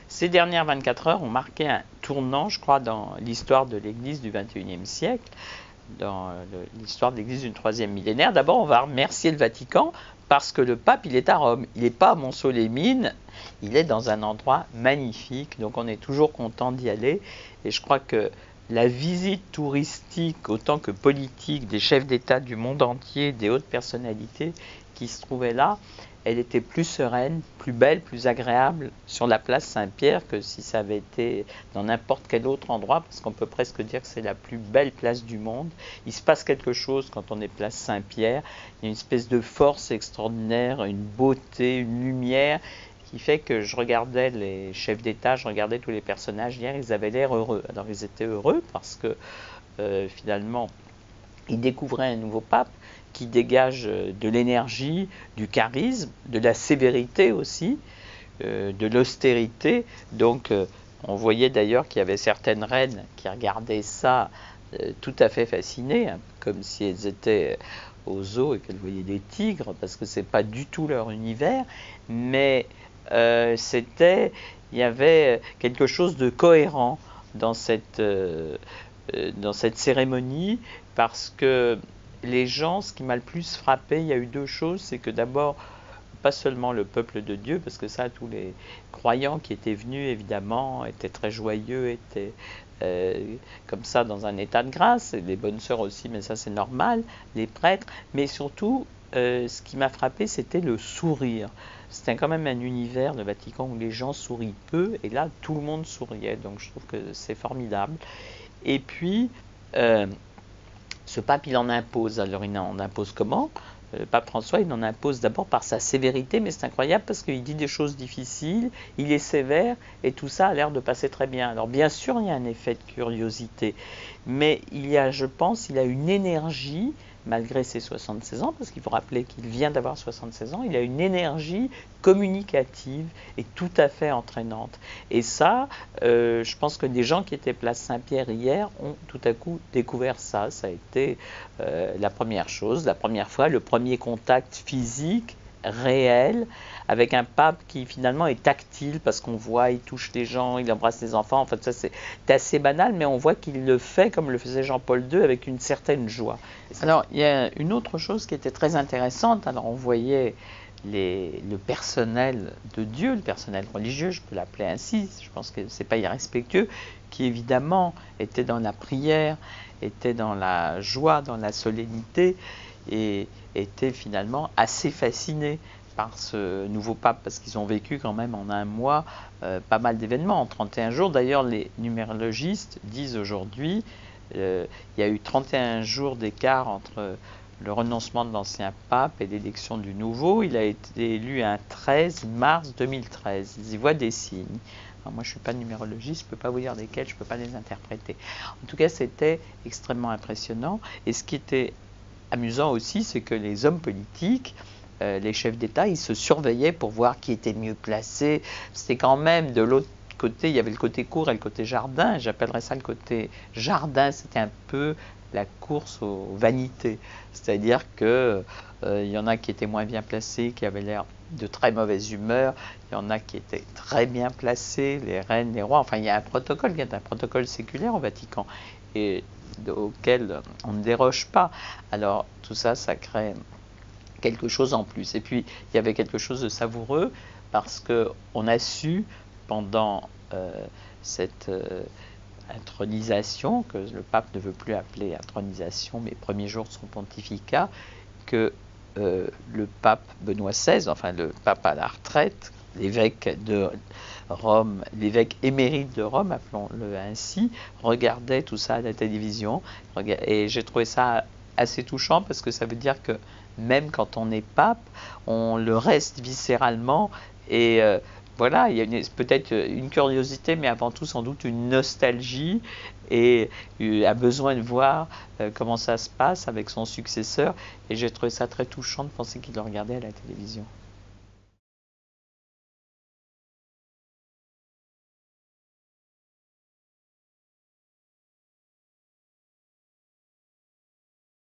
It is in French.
Ces dernières 24 heures ont marqué un tournant, je crois, dans l'histoire de l'Église du XXIe siècle, dans l'histoire de l'Église du troisième millénaire. D'abord, on va remercier le Vatican parce que le pape, il est à Rome. Il n'est pas à Montceau-les-Mines, il est dans un endroit magnifique, donc on est toujours content d'y aller. Et je crois que la visite touristique, autant que politique, des chefs d'État du monde entier, des hautes personnalités qui se trouvaient là, elle était plus sereine, plus belle, plus agréable sur la place Saint-Pierre que si ça avait été dans n'importe quel autre endroit, parce qu'on peut presque dire que c'est la plus belle place du monde. Il se passe quelque chose quand on est place Saint-Pierre, il y a une espèce de force extraordinaire, une beauté, une lumière, qui fait que je regardais les chefs d'État, je regardais tous les personnages hier, ils avaient l'air heureux. Alors ils étaient heureux parce que finalement, ils découvraient un nouveau pape qui dégage de l'énergie, du charisme, de la sévérité aussi, de l'austérité. Donc on voyait d'ailleurs qu'il y avait certaines reines qui regardaient ça tout à fait fascinées, hein, comme si elles étaient au zoo et qu'elles voyaient des tigres, parce que c'est pas du tout leur univers, mais il y avait quelque chose de cohérent dans cette cérémonie, parce que les gens, ce qui m'a le plus frappé, il y a eu deux choses, c'est que d'abord, pas seulement le peuple de Dieu, parce que ça, tous les croyants qui étaient venus, évidemment, étaient très joyeux, étaient comme ça dans un état de grâce, et les bonnes sœurs aussi, mais ça c'est normal, les prêtres, mais surtout, ce qui m'a frappé, c'était le sourire. C'était quand même un univers, le Vatican, où les gens sourient peu, et là, tout le monde souriait, donc je trouve que c'est formidable. Et puis, ce pape, il en impose. Alors, il en impose comment ? Le pape François, il en impose d'abord par sa sévérité, mais c'est incroyable parce qu'il dit des choses difficiles, il est sévère, et tout ça a l'air de passer très bien. Alors, bien sûr, il y a un effet de curiosité, mais il y a, je pense, il a une énergie, malgré ses 76 ans, parce qu'il faut rappeler qu'il vient d'avoir 76 ans, il a une énergie communicative et tout à fait entraînante. Et ça, je pense que des gens qui étaient place Saint-Pierre hier ont tout à coup découvert ça. Ça a été la première chose, la première fois, le premier contact physique réel avec un pape qui finalement est tactile parce qu'on voit, il touche les gens, il embrasse les enfants. En fait, ça c'est assez banal, mais on voit qu'il le fait comme le faisait Jean-Paul II avec une certaine joie. Alors, il y a une autre chose qui était très intéressante. Alors, on voyait le personnel de Dieu, le personnel religieux, je peux l'appeler ainsi, je pense que c'est pas irrespectueux, qui évidemment était dans la prière, était dans la joie, dans la solennité, et était finalement assez fasciné par ce nouveau pape, parce qu'ils ont vécu quand même en un mois pas mal d'événements, en 31 jours. D'ailleurs, les numérologistes disent aujourd'hui, il y a eu 31 jours d'écart entre le renoncement de l'ancien pape et l'élection du nouveau. Il a été élu un 13 mars 2013. Ils y voient des signes. Alors moi, je ne suis pas numérologiste, je ne peux pas vous dire desquels, je ne peux pas les interpréter. En tout cas, c'était extrêmement impressionnant. Et ce qui était amusant aussi, c'est que les hommes politiques, les chefs d'État, ils se surveillaient pour voir qui était mieux placé. C'était quand même de l'autre côté, il y avait le côté cour et le côté jardin. J'appellerais ça le côté jardin, c'était un peu la course aux vanités. C'est-à-dire que il y en a qui étaient moins bien placés, qui avaient l'air de très mauvaise humeur. Il y en a qui étaient très bien placés, les reines, les rois. Enfin, il y a un protocole, il y a un protocole séculaire au Vatican et auquel on ne déroge pas. Alors, tout ça, ça crée quelque chose en plus. Et puis, il y avait quelque chose de savoureux parce qu'on a su, pendant cette intronisation, que le pape ne veut plus appeler intronisation, mais premier jour de son pontificat, que le pape Benoît XVI, enfin le pape à la retraite, l'évêque de Rome, l'évêque émérite de Rome, appelons-le ainsi, regardait tout ça à la télévision. Et j'ai trouvé ça assez touchant parce que ça veut dire que même quand on est pape, on le reste viscéralement et voilà, il y a peut-être une curiosité, mais avant tout sans doute une nostalgie et a besoin de voir comment ça se passe avec son successeur. Et j'ai trouvé ça très touchant de penser qu'il le regardait à la télévision.